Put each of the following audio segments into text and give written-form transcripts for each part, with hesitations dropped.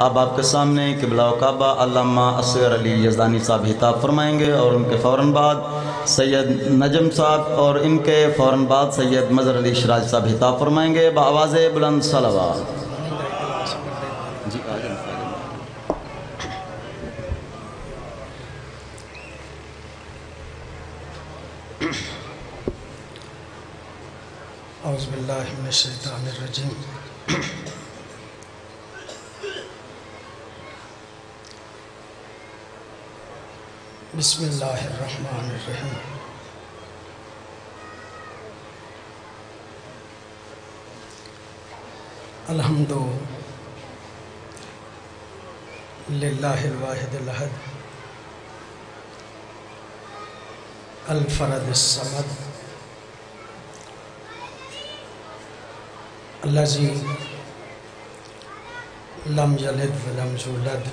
اب آپ کے سامنے قبلہ و کعبہ علامہ اصغر علی یزدانی صاحب خطاب فرمائیں گے، اور ان کے فوراً بعد سید نجم صاحب، اور ان کے فوراً بعد سید مظہر علی شراج صاحب خطاب فرمائیں گے بآواز بلند صلوات۔ جی اعوذ باللہ من الشیطان الرجیم۔ بسم اللہ الرحمن الرحیم۔ الحمد للہ الواحد الاحد الفرد الصمد الذی لم یلد ولم یولد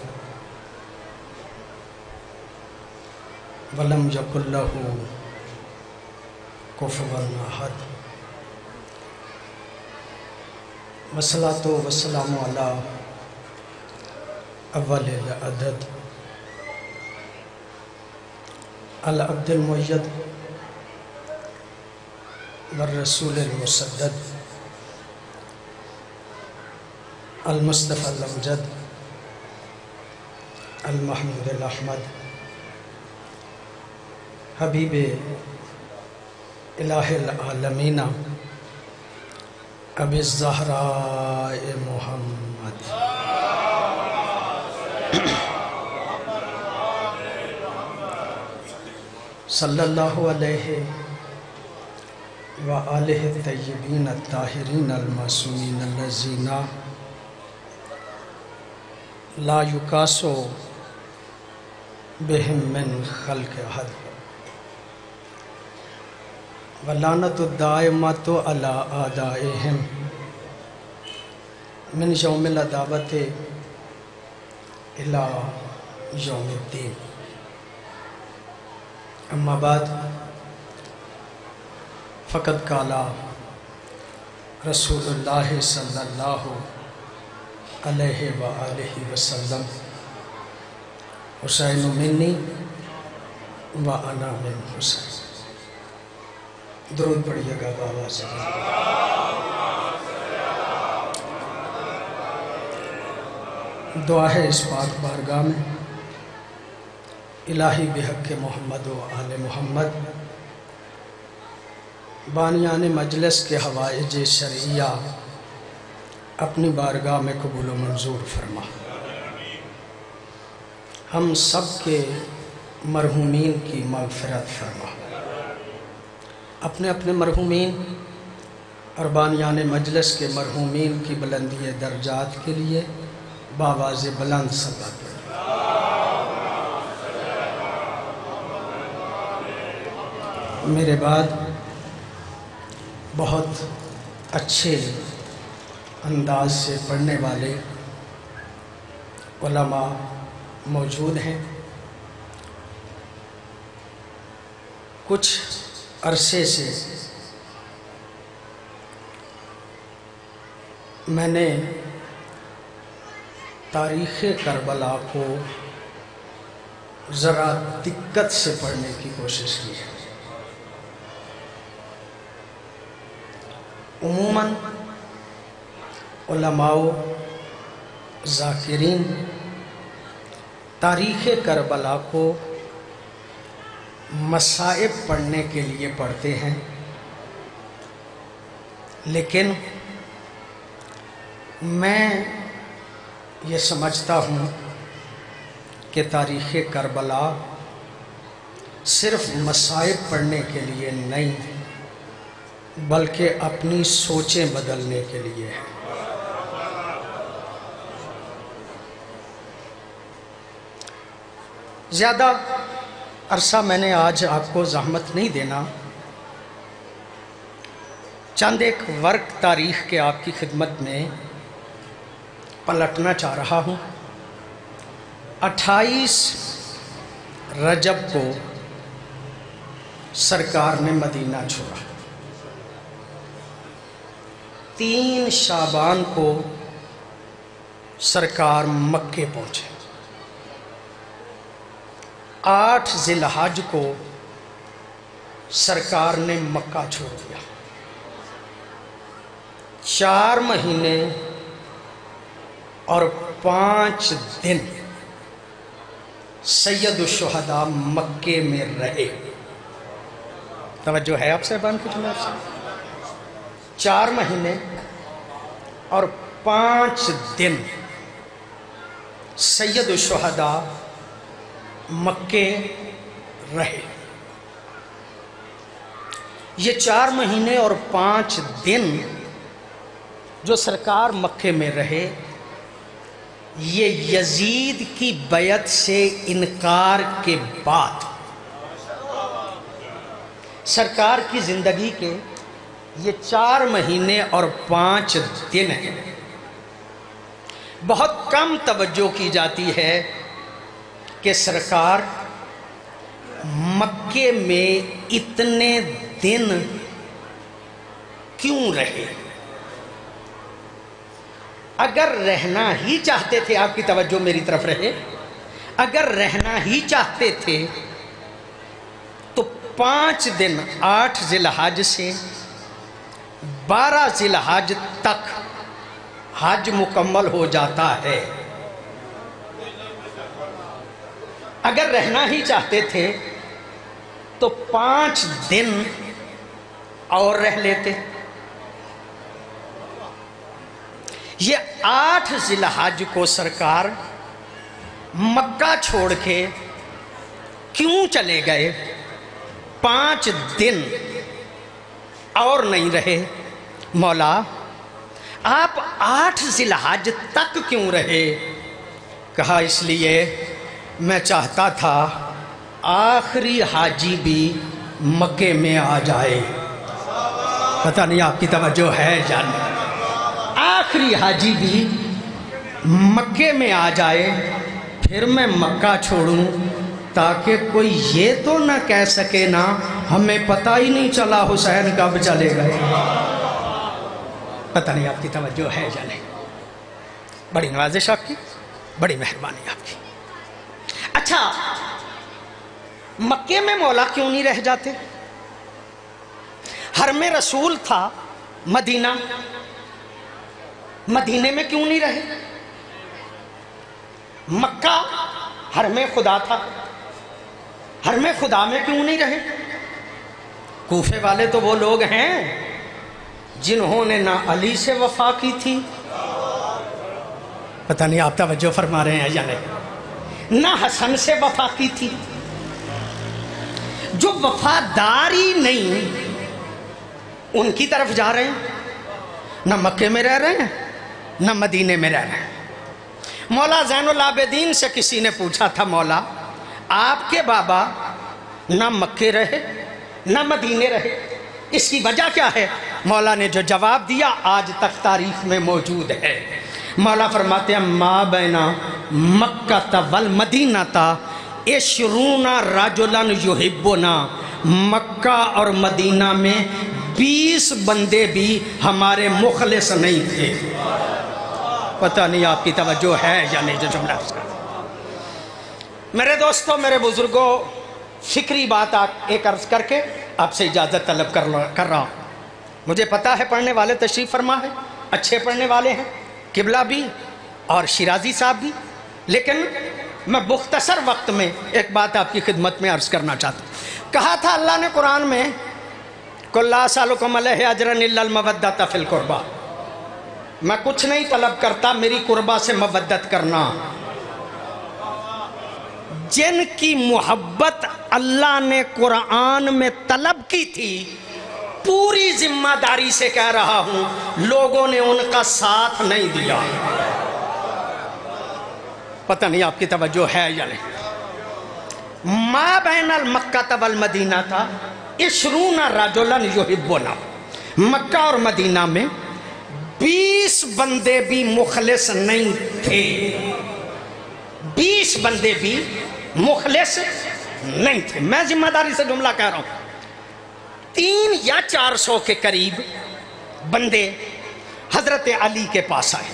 ولم یکن لہ کفوا احد، والصلاۃ والسلام علی اول العدد العبد المؤید والرسول المسدد المصطفى الامجد المحمود الاحمد حبیب الہ العالمین ابی الزہراء محمد صلی اللہ علیہ وآلہ الطیبین الطاہرین المعصومین الذین لا یقاس بہم من خلق احد، واللعنۃ الدائمۃ علی اعدائہم من یوم العداوۃ الی یوم الدین۔ اما بعد فقد قال رسول اللہ صلی اللہ علیہ وآلہ وسلم حسین منی وانا من حسین۔ درود پڑھیے گا بآواز دعا ہے اس پاک بارگاہ میں، الہی بحق محمد و آل محمد بانیان مجلس کے حوائج شرعیہ اپنی بارگاہ میں قبول و منظور فرما۔ ہم سب کے مرحومین کی مغفرت فرما، اپنے اپنے مرحومین اور بانیان مجلس کے مرحومین کی بلندی درجات کے لیے بآواز بلند صلوات۔ میرے بعد بہت اچھے انداز سے پڑھنے والے علماء موجود ہیں۔ کچھ عرصے سے میں نے تاریخ کربلا کو ذرا دقت سے پڑھنے کی کوشش کی ہے۔ عموماً علماء ذاکرین تاریخ کربلا کو مصائب پڑھنے کے لیے پڑھتے ہیں، لیکن میں یہ سمجھتا ہوں کہ تاریخ کربلا صرف مصائب پڑھنے کے لیے نہیں بلکہ اپنی سوچیں بدلنے کے لیے ہے۔ زیادہ عرصہ میں نے آج آپ کو زحمت نہیں دینا، چند ایک ورق تاریخ کے آپ کی خدمت میں پلٹنا چاہ رہا ہوں۔ 28 رجب کو سرکار نے مدینہ چھوڑا، 3 شعبان کو سرکار مکے پہنچے۔ 8 ذی الحج کو سرکار نے مکہ چھوڑ دیا۔ 4 مہینے اور 5 دن سید الشہداء مکے میں رہے۔ توجہ ہے آپ صاحبان کی جناب سے؟ 4 مہینے اور 5 دن سید الشہداء مکے رہے۔ یہ 4 مہینے اور 5 دن جو سرکار مکے میں رہے، یہ یزید کی بیعت سے انکار کے بعد سرکار کی زندگی کے یہ 4 مہینے اور 5 دن ہیں۔ بہت کم توجہ کی جاتی ہے کہ سرکار مکے میں اتنے دن کیوں رہے۔ اگر رہنا ہی چاہتے تھے، آپ کی توجہ میری طرف رہے، اگر رہنا ہی چاہتے تھے تو 5 دن 8 ذی الحج سے 12 ذی الحج تک حج مکمل ہو جاتا ہے۔ اگر رہنا ہی چاہتے تھے تو 5 دن اور رہ لیتے۔ یہ 8 ذی الحج کو سرکار مکہ چھوڑ کے کیوں چلے گئے؟ 5 دن اور نہیں رہے۔ مولا آپ 8 ذی الحج تک کیوں رہے؟ کہا اس لیے میں چاہتا تھا آخری حاجی بھی مکے میں آ جائے۔ پتہ نہیں آپ کی توجہ ہے جانے، آخری حاجی بھی مکے میں آ جائے، پھر میں مکہ چھوڑوں تاکہ کوئی یہ تو نہ کہہ سکے نا ہمیں پتہ ہی نہیں چلا حسین کب چلے گئے۔ پتہ نہیں آپ کی توجہ ہے جانے، بڑی نوازش آپ کی، بڑی مہربانی آپ کی۔ اچھا، مکے میں مولا کیوں نہیں رہ جاتے؟ حرم رسول تھا مدینہ، مدینے میں کیوں نہیں رہے؟ مکہ حرم خدا تھا، حرم خدا میں کیوں نہیں رہے؟ کوفے والے تو وہ لوگ ہیں جنہوں نے نہ علی سے وفا کی تھی، پتہ نہیں آپ توجہ فرما رہے ہیں یا نہیں، نہ حسن سے وفا کی تھی۔ جو وفاداری نہیں ان کی طرف جا رہے ہیں، نہ مکے میں رہ رہے ہیں نہ مدینے میں رہ رہے ہیں۔ مولا زین العابدین سے کسی نے پوچھا تھا، مولا آپ کے بابا نہ مکے رہے نہ مدینے رہے، اس کی وجہ کیا ہے؟ مولا نے جو جواب دیا آج تک تاریخ میں موجود ہے۔ مولا فرماتے ہیں ما بین مکہ والمدینہ عشرون رجلا یحبنا، مکہ اور مدینہ میں 20 بندے بھی ہمارے مخلص نہیں تھے۔ پتہ نہیں آپ کی توجہ ہے یا نہیں جو جملہ اس کا۔ میرے دوستوں، میرے بزرگوں، فکری بات ایک عرض کر کے آپ سے اجازت طلب کر رہا ہوں۔ مجھے پتہ ہے پڑھنے والے تشریف فرما ہے، اچھے پڑھنے والے ہیں، قبلہ بھی اور شیرازی صاحب بھی، لیکن میں مختصر وقت میں ایک بات آپ کی خدمت میں عرض کرنا چاہتا ہوں۔ کہا تھا اللہ نے قرآن میں قُلْ لَا أَسْأَلُكُمْ عَلَيْهِ أَجْرًا إِلَّا الْمَوَدَّةَ فِي الْقُرْبَى، میں کچھ نہیں طلب کرتا میری قربہ سے مودت کرنا۔ جن کی محبت اللہ نے قرآن میں طلب کی تھی، پوری ذمہ داری سے کہہ رہا ہوں لوگوں نے ان کا ساتھ نہیں دیا۔ پتہ نہیں آپ کی توجہ ہے یا نہیں۔ ما بین المکہ والمدینہ تھا 20 رجلا یحبنا، مکہ اور مدینہ میں 20 بندے بھی مخلص نہیں تھے، 20 بندے بھی مخلص نہیں تھے۔ میں ذمہ داری سے جملہ کہہ رہا ہوں، 300 یا 400 کے قریب بندے حضرت علی کے پاس آئے،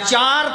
4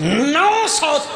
900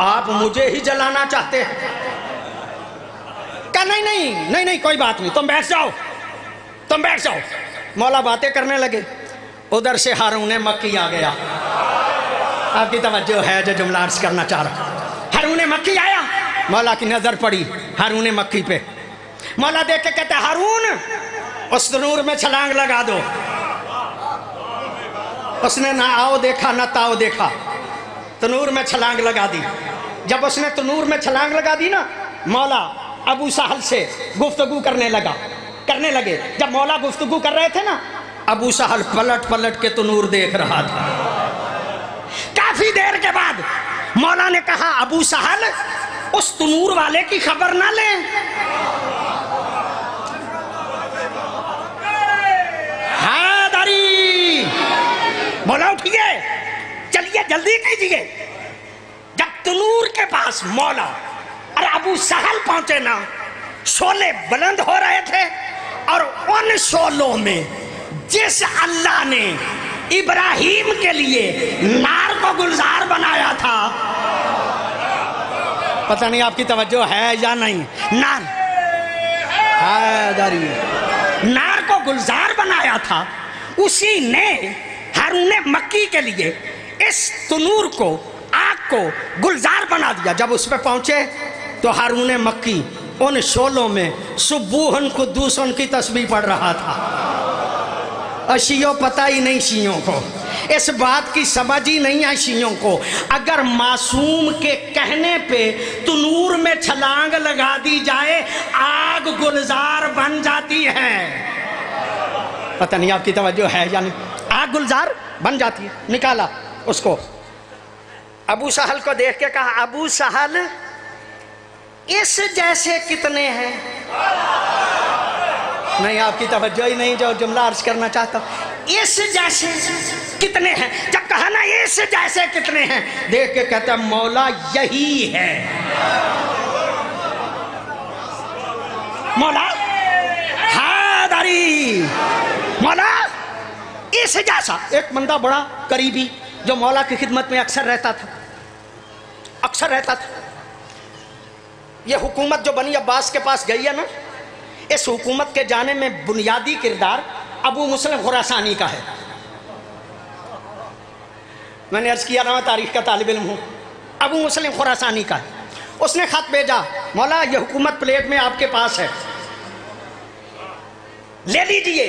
آپ مجھے ہی جلانا چاہتے ہیں؟ کہا نہیں کوئی بات نہیں، تم بیٹھ جاؤ۔ مولا باتیں کرنے لگے، ادھر سے ہارون مکی آ گیا۔ آپ کی توجہ ہے جو جملہ عرض کرنا چاہ رہا ہوں۔ ہارون مکی آیا، مولا کی نظر پڑی ہارون مکی پہ، مولا دیکھ کے کہتا ہے ہارون اس تنور میں چھلانگ لگا دو۔ اس نے نہ آؤ دیکھا نہ تاؤ دیکھا، تنور میں چھلانگ لگا دی۔ جب اس نے تنور میں چھلانگ لگا دی نا، مولا ابو سہل سے گفتگو کرنے لگے۔ جب مولا گفتگو کر رہے تھے نا، ابو سہل پلٹ کے تنور دیکھ رہا تھا۔ کافی دیر کے بعد مولا نے کہا ابو سہل اس تنور والے کی خبر نہ لیں۔ حیدری، مولا اٹھئے، چلیے جلدی کیجئے۔ جب تنور کے پاس مولا اور ابو سہل پہنچے نا، شعلے بلند ہو رہے تھے، اور ان شعلوں میں جس اللہ نے ابراہیم کے لیے نار کو گلزار بنایا تھا، پتہ نہیں آپ کی توجہ ہے یا نہیں، نار کو گلزار بنایا تھا، اسی نے ہارون مکی کے لیے اس تنور کو، آگ کو گلزار بنا دیا۔ جب اس پہ پہنچے تو ہارون مکی ان شعلوں میں سبوحن قدوسن کی تسبیح پڑھ رہا تھا۔ شیعوں پتہ ہی نہیں شیعوں کو، اس بات کی سمجھ ہی نہیں ہے شیعوں کو، اگر معصوم کے کہنے پہ تنور میں چھلانگ لگا دی جائے آگ گلزار بن جاتی ہے۔ پتہ نہیں آپ کی توجہ ہے یا نہیں، آگ گلزار بن جاتی ہے۔ نکالا اس کو، ابو سہل کو دیکھ کے کہا ابو سہل اس جیسے کتنے ہیں؟ نہیں آپ کی توجہ ہی نہیں جو جملہ عرض کرنا چاہتا ہوں، اس جیسے کتنے ہیں؟ جب کہا نا اس جیسے کتنے ہیں، دیکھ کے کہتا ہے مولا یہی ہے۔ مولا حیدری، مولا اس جیسا۔ ایک بندہ بڑا قریبی جو مولا کی خدمت میں اکثر رہتا تھا، یہ حکومت جو بنی عباس کے پاس گئی ہے نا، اس حکومت کے جانے میں بنیادی کردار ابو مسلم خراسانی کا ہے۔ میں نے عرض کیا نا میں تاریخ کا طالب علم ہوں، ابو مسلم خراسانی کا ہے۔ اس نے خط بھیجا، مولا یہ حکومت پلیٹ میں آپ کے پاس ہے، لے لیجئے،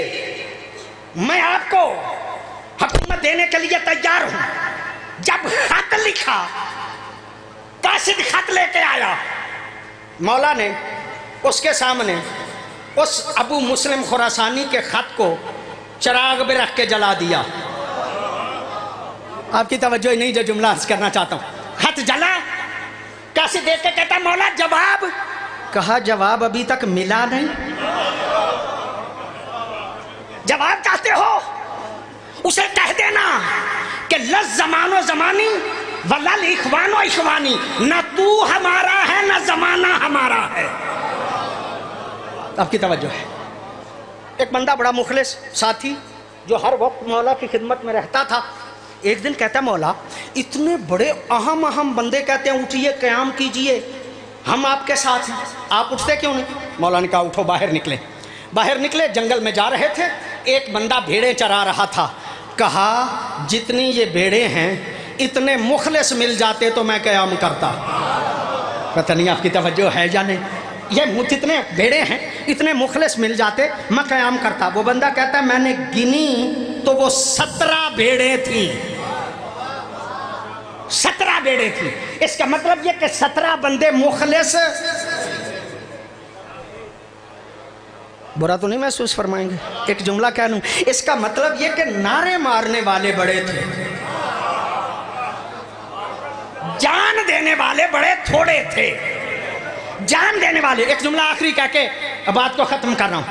میں آپ کو حکومت دینے کے لیے تیار ہوں۔ جب خط لکھا، قاصد خط لے کے آیا، مولا نے اس کے سامنے اس ابو مسلم خراسانی کے خط کو چراغ میں رکھ کے جلا دیا۔ آپ کی توجہ ہی نہیں جو جملہ عرض کرنا چاہتا ہوں۔ خط جلا، قاصد دیکھ کے کہتا مولا جواب؟ کہا جواب ابھی تک ملا نہیں۔ جواب چاہتے ہو؟ اسے کہہ دینا کہ لز زمان و زمانی ولل اخوان و اخوانی، نہ تو ہمارا ہے نہ زمانہ ہمارا ہے۔ آپ کی توجہ ہے، ایک بندہ بڑا مخلص ساتھی جو ہر وقت مولا کی خدمت میں رہتا تھا، ایک دن کہتا ہے مولا اتنے بڑے اہم بندے کہتے ہیں اٹھئے قیام کیجئے، ہم آپ کے ساتھ ہیں، آپ اٹھتے کیوں نہیں؟ مولا نے کہا اٹھو باہر نکلے، جنگل میں جا رہے تھے، ایک بندہ بھیڑیں چرا رہا تھا، کہا جتنی یہ بھیڑیں ہیں اتنے مخلص مل جاتے تو میں قیام کرتا۔ پتہ نہیں آپ کی توجہ ہے یا نہیں، یہ جتنے بھیڑیں ہیں اتنے مخلص مل جاتے میں قیام کرتا۔ وہ بندہ کہتا ہے میں نے گنی تو وہ 17 بھیڑیں تھیں، 17 بھیڑیں تھیں۔ اس کا مطلب یہ کہ 17 بندے مخلص، برا تو نہیں محسوس فرمائیں گے ایک جملہ کہہ لوں، اس کا مطلب یہ کہ نعرے مارنے والے بڑے تھے، جان دینے والے بڑے تھوڑے تھے، جان دینے والے۔ ایک جملہ آخری کہہ کے بات کو ختم کر رہا ہوں۔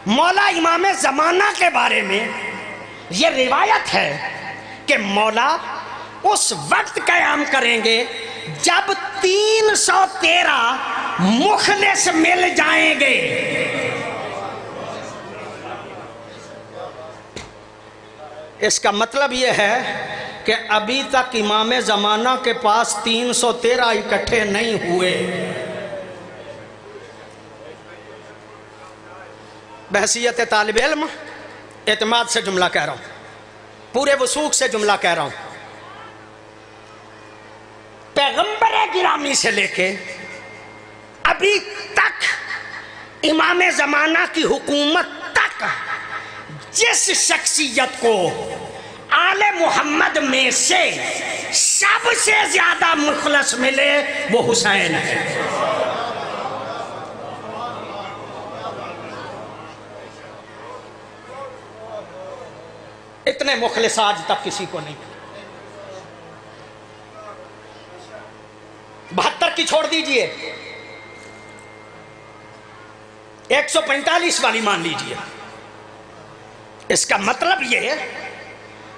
مولا امام زمانہ کے بارے میں یہ روایت ہے کہ مولا اس وقت قیام کریں گے جب 313 مخلص مل جائیں گے۔ اس کا مطلب یہ ہے کہ ابھی تک امام زمانہ کے پاس 313 اکٹھے نہیں ہوئے۔ بحیثیت طالب علم اعتماد سے جملہ کہہ رہا ہوں، پورے وثوق سے جملہ کہہ رہا ہوں، پیغمبر گرامی سے لے کے ابھی تک امام زمانہ کی حکومت تک جس شخصیت کو آل محمد میں سے سب سے زیادہ مخلص ملے وہ حسین ہے۔ اتنے مخلص آج تک کسی کو نہیں ملے۔ 72 کی چھوڑ دیجئے، 145 والی مان لیجئے۔ اس کا مطلب یہ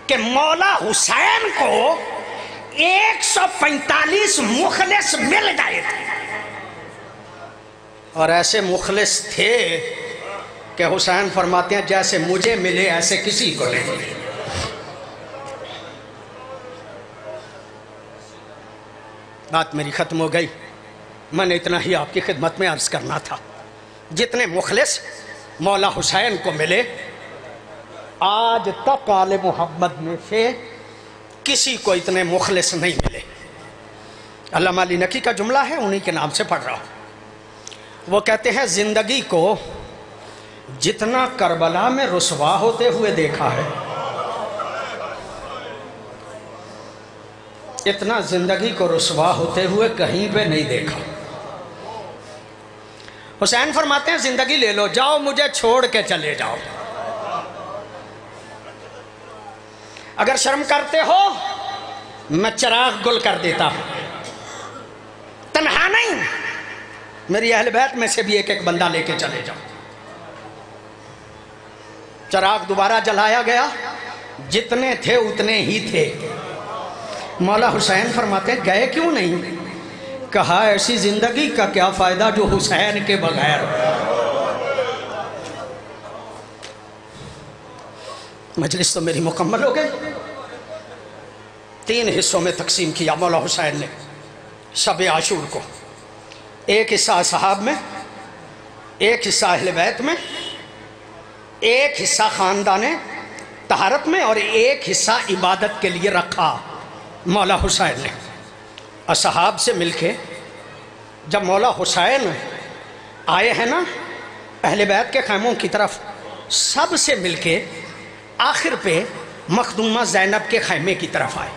کہ مولا حسین کو 145 مخلص مل گئے تھے، اور ایسے مخلص تھے کہ حسین فرماتے ہیں جیسے مجھے ملے ایسے کسی کو نہیں ملے۔ بات میری ختم ہو گئی، میں نے اتنا ہی آپ کی خدمت میں عرض کرنا تھا۔ جتنے مخلص مولا حسین کو ملے آج تک آل محمد میں سے کسی کو اتنے مخلص نہیں ملے۔ علامہ علی نقی کا جملہ ہے، انہی کے نام سے پڑھ رہا ہوں۔ وہ کہتے ہیں زندگی کو جتنا کربلا میں رسوا ہوتے ہوئے دیکھا ہے، اتنا زندگی کو رسوا ہوتے ہوئے کہیں پہ نہیں دیکھا۔ حسین فرماتے ہیں زندگی لے لو، جاؤ مجھے چھوڑ کے چلے جاؤ، اگر شرم کرتے ہو میں چراغ گل کر دیتا ہوں، تنہا نہیں، میری اہل بیت میں سے بھی ایک ایک بندہ لے کے چلے جاؤ۔ چراغ دوبارہ جلایا گیا، جتنے تھے اتنے ہی تھے۔ مولا حسین فرماتے ہیں گئے کیوں نہیں؟ کہا ایسی زندگی کا کیا فائدہ جو حسین کے بغیر۔ مجلس تو میری مکمل ہو گئی۔ 3 حصوں میں تقسیم کیا مولا حسین نے شب عاشور کو، ایک حصہ اصحاب میں، ایک حصہ اہل بیت میں، ایک حصہ خاندان طہارت میں، اور ایک حصہ عبادت کے لیے رکھا مولا حسین نے۔ اصحاب سے مل کے جب مولا حسین آئے ہیں نا اہل بیت کے خیموں کی طرف، سب سے مل کے آخر پہ مخدومہ زینب کے خیمے کی طرف آئے۔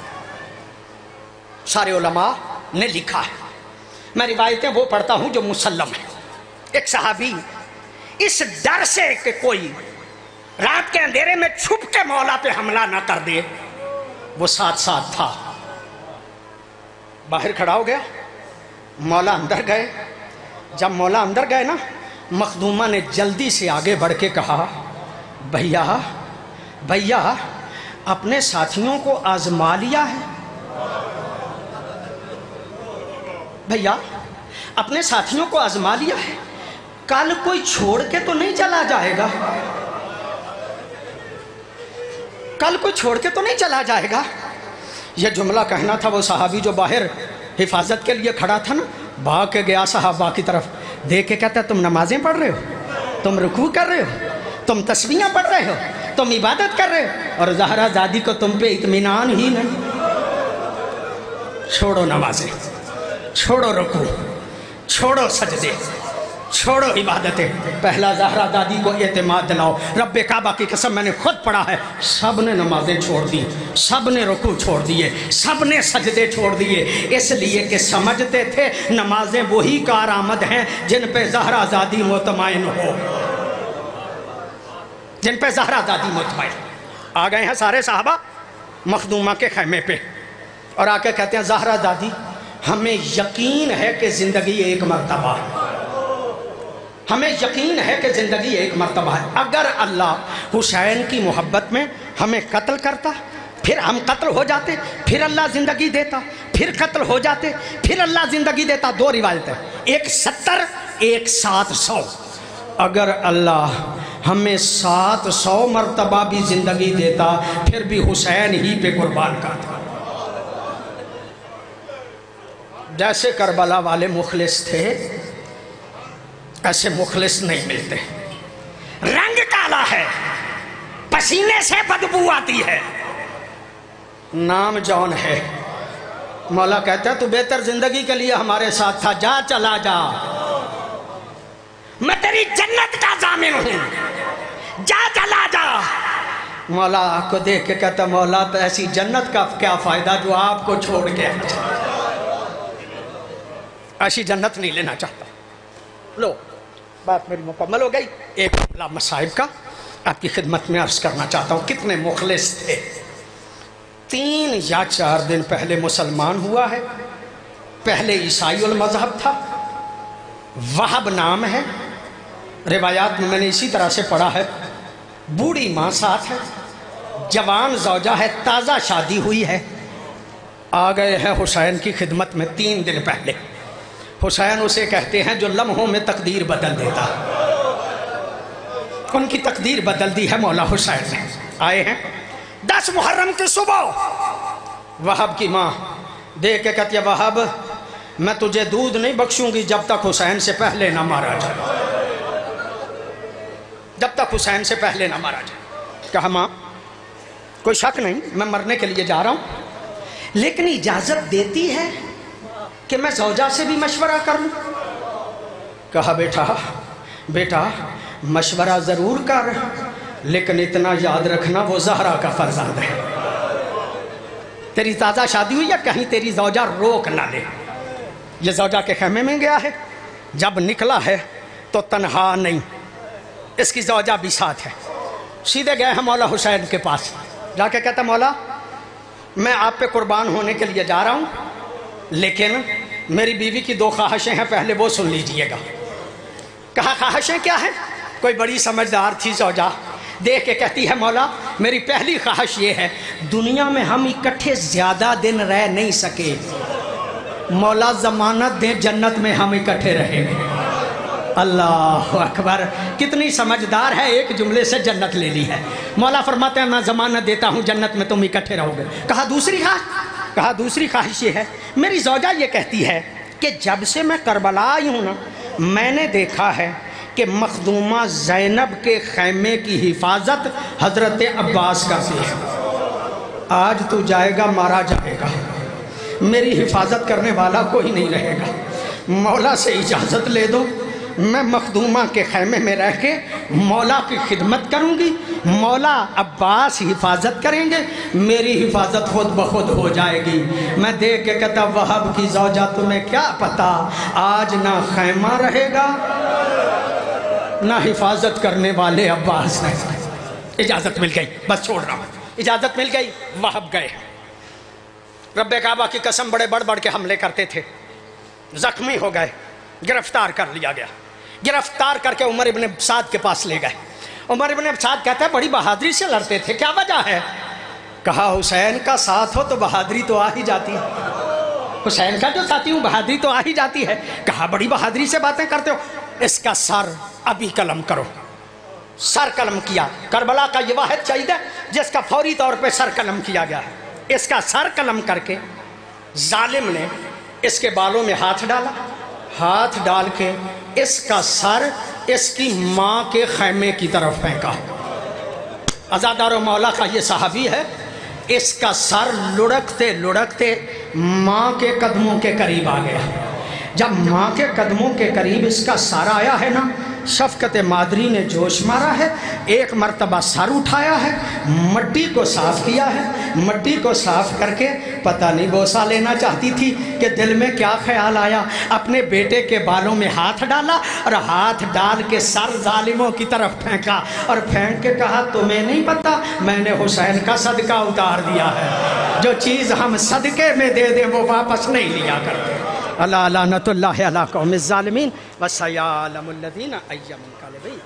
سارے علماء نے لکھا ہے، میں روایتیں وہ پڑھتا ہوں جو مسلم ہے۔ ایک صحابی اس ڈر سے کہ کوئی رات کے اندھیرے میں چھپ کے مولا پہ حملہ نہ کر دے، وہ ساتھ ساتھ تھا، باہر کھڑا ہو گیا۔ مولا اندر گئے، جب مولا اندر گئے نا، مخدومہ نے جلدی سے آگے بڑھ کے کہا بھیا اپنے ساتھیوں کو آزما لیا ہے؟ بھیا اپنے ساتھیوں کو آزما لیا ہے؟ کل کوئی چھوڑ کے تو نہیں چلا جائے گا؟ کل کوئی چھوڑ کے تو نہیں چلا جائے گا؟ یہ جملہ کہنا تھا وہ صحابی جو باہر حفاظت کے لیے کھڑا تھا نا، بھاگ کے گیا صحابہ کی طرف، دیکھ کے کہتا ہے تم نمازیں پڑھ رہے ہو، تم رکوع کر رہے ہو، تم تسبیحاں پڑھ رہے ہو، تم عبادت کر رہے ہو، اور زہرا زادی کو تم پہ اطمینان ہی نہیں۔ چھوڑو نمازیں، چھوڑو رکوع، چھوڑو سجدے، چھوڑو عبادتیں، پہلا زہرا دادی کو اعتماد دلاؤ۔ رب کعبہ کی قسم میں نے خود پڑھا ہے، سب نے نمازیں چھوڑ دی، سب نے رکوع چھوڑ دیے، سب نے سجدے چھوڑ دیے، اس لیے کہ سمجھتے تھے نمازیں وہی کارآمد ہیں جن پہ زہرا زادی مطمئن ہو، جن پہ زہرا دادی مطمئن۔ آ گئے ہیں سارے صحابہ مخدومہ کے خیمے پہ، اور آ کے کہتے ہیں زہرا دادی ہمیں یقین ہے کہ زندگی ایک مرتبہ ہے، ہمیں یقین ہے کہ زندگی ایک مرتبہ ہے، اگر اللہ حسین کی محبت میں ہمیں قتل کرتا، پھر ہم قتل ہو جاتے، پھر اللہ زندگی دیتا، پھر قتل ہو جاتے، پھر اللہ زندگی دیتا۔ 2 روایتیں، ایک 70 ایک 700۔ اگر اللہ ہمیں 700 مرتبہ بھی زندگی دیتا پھر بھی حسین ہی پہ قربان کرتا۔ جیسے کربلا والے مخلص تھے ایسے مخلص نہیں ملتے. رنگ کالا ہے، پسینے سے بدبو آتی ہے، نام جون ہے. مولا کہتا ہے تو بہتر زندگی کے لیے ہمارے ساتھ تھا، جا چلا جا، میں تیری جنت کا ضامن ہوں، جا چلا جا. مولا آپ کو دیکھ کے کہتا مولا تو ایسی جنت کا کیا فائدہ جو آپ کو چھوڑ کے، ایسی جنت نہیں لینا چاہتا. لو بات میری مکمل ہو گئی. ایک معاملہ مصائب کا آپ کی خدمت میں عرض کرنا چاہتا ہوں. کتنے مخلص تھے. 3 یا 4 دن پہلے مسلمان ہوا ہے. پہلے عیسائی المذہب تھا، وہب نام ہے. روایات میں نے اسی طرح سے پڑھا ہے. بوڑھی ماں ساتھ ہے، جوان زوجہ ہے، تازہ شادی ہوئی ہے. آ گئے ہیں حسین کی خدمت میں 3 دن پہلے. حسین اسے کہتے ہیں جو لمحوں میں تقدیر بدل دیتا. ان کی تقدیر بدل دی ہے مولا حسین نے. آئے ہیں 10 محرم کی صبح. وہب کی ماں دیکھ کے کہتی ہے وہب میں تجھے دودھ نہیں بخشوں گی جب تک حسین سے پہلے نہ مارا جائے، جب تک حسین سے پہلے نہ مارا جائے. کہا ماں کوئی شک نہیں میں مرنے کے لیے جا رہا ہوں، لیکن اجازت دیتی ہے کہ میں زوجہ سے بھی مشورہ کر لوں. کہا بیٹا مشورہ ضرور کر، لیکن اتنا یاد رکھنا وہ زہرا کا فرزند ہے. تیری تازہ شادی ہوئی ہے، کہیں تیری زوجہ روک نہ دے. یہ زوجہ کے خیمے میں گیا ہے، جب نکلا ہے تو تنہا نہیں، اس کی زوجہ بھی ساتھ ہے. سیدھے گئے ہیں مولا حسین کے پاس. جا کے کہتا مولا میں آپ پہ قربان ہونے کے لیے جا رہا ہوں، لیکن میری بیوی کی 2 خواہشیں ہیں، پہلے وہ سن لیجئے گا. کہا خواہشیں کیا ہیں؟ کوئی بڑی سمجھدار تھی زوجہ. دیکھ کے کہتی ہے مولا میری پہلی خواہش یہ ہے دنیا میں ہم اکٹھے زیادہ دن رہ نہیں سکے، مولا ضمانت دیں جنت میں ہم اکٹھے رہیں گے. اللہ اکبر، کتنی سمجھدار ہے، ایک جملے سے جنت لے لی ہے. مولا فرماتے ہیں میں ضمانت دیتا ہوں جنت میں تم اکٹھے رہو گے. کہا دوسری خواہش؟ کہا دوسری خواہش یہ ہے میری زوجہ یہ کہتی ہے کہ جب سے میں کربلا آئی ہوں نا میں نے دیکھا ہے کہ مخدومہ زینب کے خیمے کی حفاظت حضرت عباس کرتی ہے. آج تو جائے گا مارا جائے گا، میری حفاظت کرنے والا کوئی نہیں رہے گا. مولا سے اجازت لے دو، میں مخدومہ کے خیمے میں رہ کے مولا کی خدمت کروں گی، مولا عباس حفاظت کریں گے، میری حفاظت خود بخود ہو جائے گی. میں دیکھ کے کہتا وہب کی زوجہ تمہیں کیا پتا آج نہ خیمہ رہے گا نہ حفاظت کرنے والے عباس نے. اجازت مل گئی، بس چھوڑ رہا ہوں، اجازت مل گئی. وہب گئے. رب کعبہ کی قسم بڑے بڑھ کے حملے کرتے تھے، زخمی ہو گئے، گرفتار کر لیا گیا. گرفتار کر کے عمر ابن سعد کے پاس لے گئے. عمر ابن سعد کہتا ہے بڑی بہادری سے لڑتے تھے، کیا وجہ ہے؟ کہا حسین کا ساتھ ہو تو بہادری تو آ ہی جاتی ہے، حسین کا جو ساتھی ہوں بہادری تو آ ہی جاتی ہے. کہا بڑی بہادری سے باتیں کرتے ہو، اس کا سر ابھی قلم کرو. سر قلم کیا. کربلا کا یہ واحد شہید ہے جس کا فوری طور پہ سر قلم کیا گیا ہے. اس کا سر قلم کر کے ظالم نے اس کے بالوں میں ہاتھ ڈالا، ہاتھ ڈال کے اس کا سر اس کی ماں کے خیمے کی طرف پھینکا. عزادار و مولا کا یہ صحابی ہے. اس کا سر لڑکتے لڑکتے ماں کے قدموں کے قریب آ گیا. جب ماں کے قدموں کے قریب اس کا سر آیا ہے نا، شفقت مادری نے جوش مارا ہے. ایک مرتبہ سر اٹھایا ہے، مٹی کو صاف کیا ہے. مٹی کو صاف کر کے پتہ نہیں بوسہ لینا چاہتی تھی کہ دل میں کیا خیال آیا، اپنے بیٹے کے بالوں میں ہاتھ ڈالا اور ہاتھ ڈال کے سر ظالموں کی طرف پھینکا اور پھینک کے کہا تمہیں نہیں پتہ میں نے حسین کا صدقہ اتار دیا ہے، جو چیز ہم صدقے میں دے دیں وہ واپس نہیں لیا کرتے. اللہ لعنت اللہ علی قوم الظالمین وسیعلم الذین ای منقلبین.